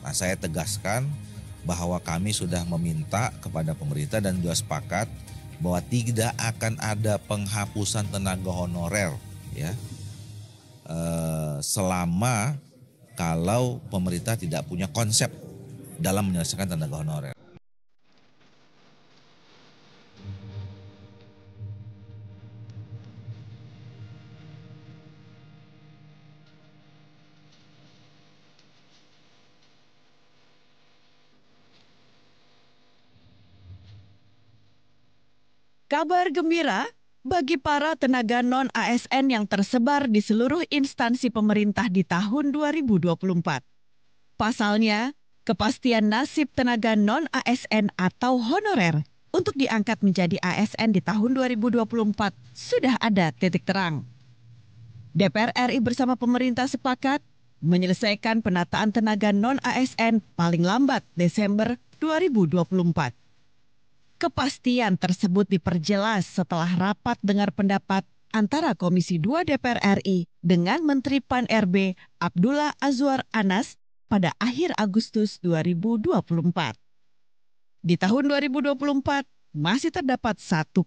Nah, saya tegaskan bahwa kami sudah meminta kepada pemerintah dan juga sepakat bahwa tidak akan ada penghapusan tenaga honorer ya selama kalau pemerintah tidak punya konsep dalam menyelesaikan tenaga honorer. Kabar gembira bagi para tenaga non-ASN yang tersebar di seluruh instansi pemerintah di tahun 2024. Pasalnya, kepastian nasib tenaga non-ASN atau honorer untuk diangkat menjadi ASN di tahun 2024 sudah ada titik terang. DPR RI bersama pemerintah sepakat menyelesaikan penataan tenaga non-ASN paling lambat Desember 2024. Kepastian tersebut diperjelas setelah rapat dengar pendapat antara Komisi 2 DPR RI dengan Menteri Pan-RB Abdullah Azwar Anas pada akhir Agustus 2024. Di tahun 2024, masih terdapat 1,7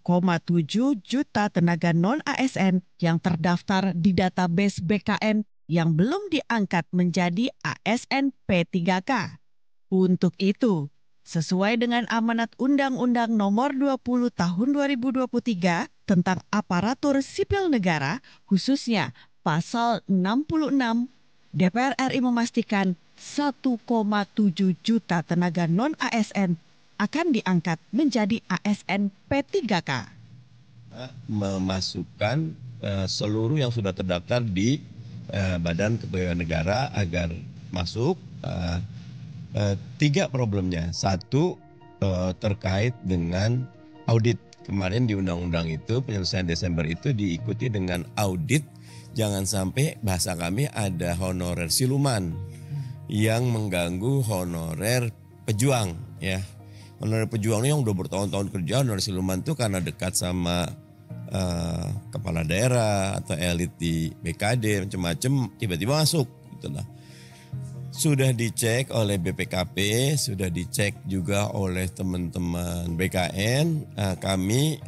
juta tenaga non-ASN yang terdaftar di database BKN yang belum diangkat menjadi ASN P3K. Untuk itu, sesuai dengan amanat Undang-Undang Nomor 20 Tahun 2023 tentang Aparatur Sipil Negara, khususnya Pasal 66, DPR RI memastikan 1,7 juta tenaga non-ASN akan diangkat menjadi ASN P3K. Memasukkan seluruh yang sudah terdaftar di Badan Kepegawaian Negara agar masuk. Tiga problemnya. Satu, terkait dengan audit. Kemarin di undang-undang itu penyelesaian Desember itu diikuti dengan audit. Jangan sampai bahasa kami ada honorer siluman yang mengganggu honorer pejuang ya. Honorer pejuang ini yang udah bertahun-tahun kerja, honorer siluman itu karena dekat sama kepala daerah atau elit di BKD macam-macam tiba-tiba masuk gitulah. Sudah dicek oleh BPKP, sudah dicek juga oleh teman-teman BKN, kami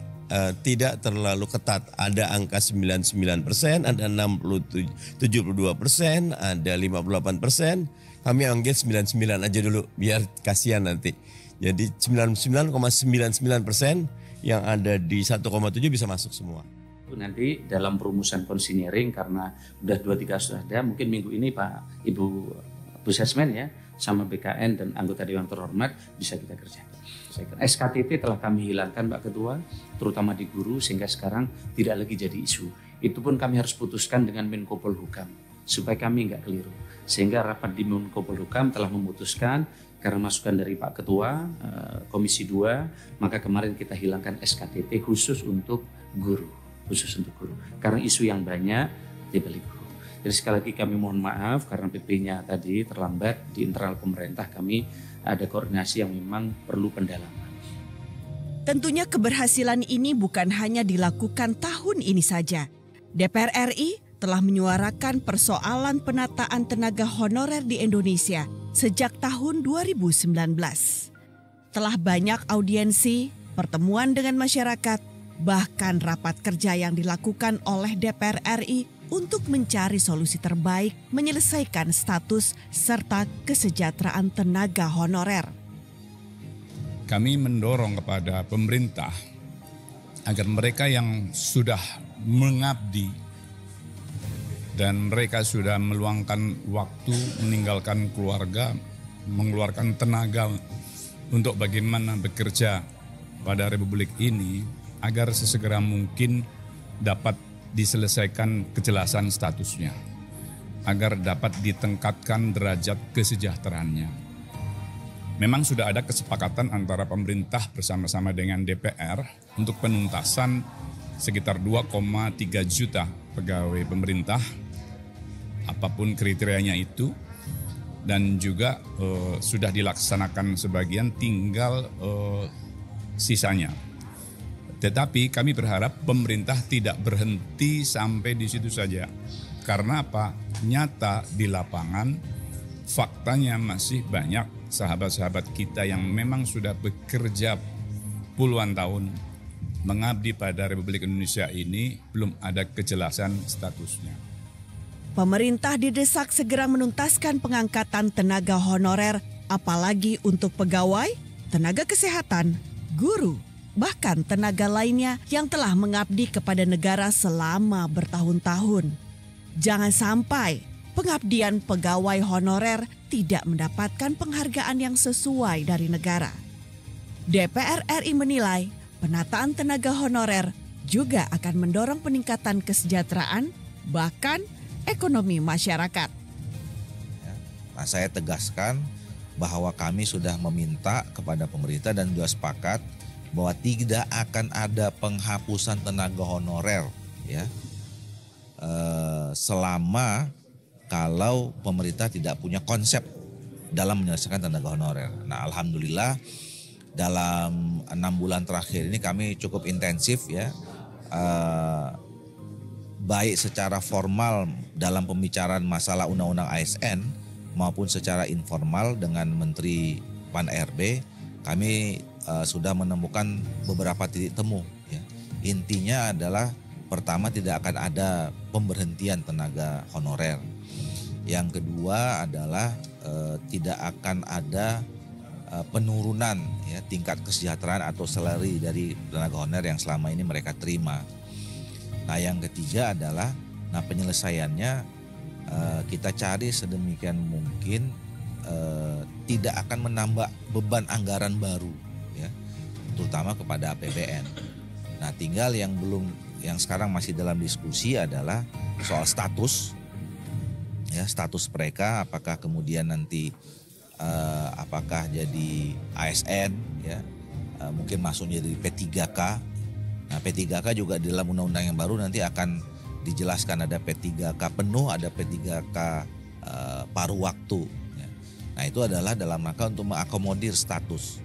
tidak terlalu ketat. Ada angka 99%, ada 72%, ada 58%. Kami anggap 99 aja dulu, biar kasihan nanti. Jadi 99,99% yang ada di 1,7 bisa masuk semua. Nanti dalam perumusan konsinyering karena udah 2-3 sudah ada, mungkin minggu ini Pak Ibu Busesmen ya sama BKN dan anggota Dewan Terhormat bisa kita kerjakan. SKTT telah kami hilangkan Pak Ketua, terutama di guru sehingga sekarang tidak lagi jadi isu. Itu pun kami harus putuskan dengan Menko Polhukam supaya kami nggak keliru. Sehingga rapat di Menko Polhukam telah memutuskan karena masukan dari Pak Ketua Komisi 2, maka kemarin kita hilangkan SKTT khusus untuk guru, Karena isu yang banyak dibalik guru. Jadi sekali lagi kami mohon maaf karena PP-nya tadi terlambat di internal pemerintah, kami ada koordinasi yang memang perlu pendalaman. Tentunya keberhasilan ini bukan hanya dilakukan tahun ini saja. DPR RI telah menyuarakan persoalan penataan tenaga honorer di Indonesia sejak tahun 2019. Telah banyak audiensi, pertemuan dengan masyarakat, bahkan rapat kerja yang dilakukan oleh DPR RI untuk mencari solusi terbaik menyelesaikan status serta kesejahteraan tenaga honorer. Kami mendorong kepada pemerintah agar mereka yang sudah mengabdi dan mereka sudah meluangkan waktu, meninggalkan keluarga, mengeluarkan tenaga untuk bagaimana bekerja pada Republik ini agar sesegera mungkin dapat diselesaikan kejelasan statusnya, agar dapat ditingkatkan derajat kesejahteraannya. Memang sudah ada kesepakatan antara pemerintah bersama-sama dengan DPR untuk penuntasan sekitar 2,3 juta pegawai pemerintah, apapun kriterianya itu, dan juga sudah dilaksanakan sebagian, tinggal sisanya. Tetapi kami berharap pemerintah tidak berhenti sampai di situ saja. Karena apa? Nyata di lapangan faktanya masih banyak sahabat-sahabat kita yang memang sudah bekerja puluhan tahun mengabdi pada Republik Indonesia ini belum ada kejelasan statusnya. Pemerintah didesak segera menuntaskan pengangkatan tenaga honorer, apalagi untuk pegawai, tenaga kesehatan, guru, bahkan tenaga lainnya yang telah mengabdi kepada negara selama bertahun-tahun. Jangan sampai pengabdian pegawai honorer tidak mendapatkan penghargaan yang sesuai dari negara. DPR RI menilai penataan tenaga honorer juga akan mendorong peningkatan kesejahteraan, bahkan ekonomi masyarakat. Nah, saya tegaskan bahwa kami sudah meminta kepada pemerintah dan juga sepakat bahwa tidak akan ada penghapusan tenaga honorer, ya, selama kalau pemerintah tidak punya konsep dalam menyelesaikan tenaga honorer. Nah, alhamdulillah dalam 6 bulan terakhir ini kami cukup intensif, ya, baik secara formal dalam pembicaraan masalah undang-undang ASN maupun secara informal dengan Menteri Pan-RB. Kami sudah menemukan beberapa titik temu, ya. Intinya adalah pertama, tidak akan ada pemberhentian tenaga honorer. Yang kedua adalah tidak akan ada penurunan, ya, tingkat kesejahteraan atau salary dari tenaga honorer yang selama ini mereka terima. Nah, yang ketiga adalah penyelesaiannya kita cari sedemikian mungkin tidak akan menambah beban anggaran baru, ya, terutama kepada APBN. Nah, tinggal yang sekarang masih dalam diskusi adalah soal status, ya, status mereka, apakah kemudian nanti apakah jadi ASN, ya, mungkin masuknya dari P3K. Nah, P3K juga di dalam undang-undang yang baru nanti akan dijelaskan ada P3K penuh, ada P3K paruh waktu. Ya. Nah, itu adalah dalam rangka untuk mengakomodir status.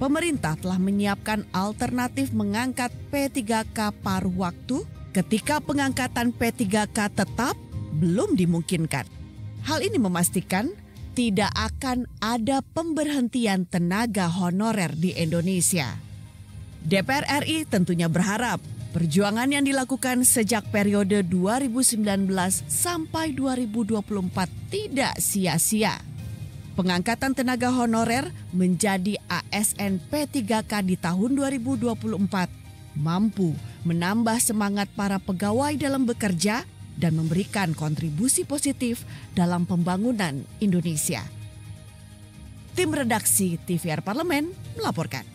Pemerintah telah menyiapkan alternatif mengangkat P3K paruh waktu ketika pengangkatan P3K tetap belum dimungkinkan. Hal ini memastikan tidak akan ada pemberhentian tenaga honorer di Indonesia. DPR RI tentunya berharap perjuangan yang dilakukan sejak periode 2019 sampai 2024 tidak sia-sia. Pengangkatan tenaga honorer menjadi ASN P3K di tahun 2024 mampu menambah semangat para pegawai dalam bekerja dan memberikan kontribusi positif dalam pembangunan Indonesia. Tim redaksi TVR Parlemen melaporkan.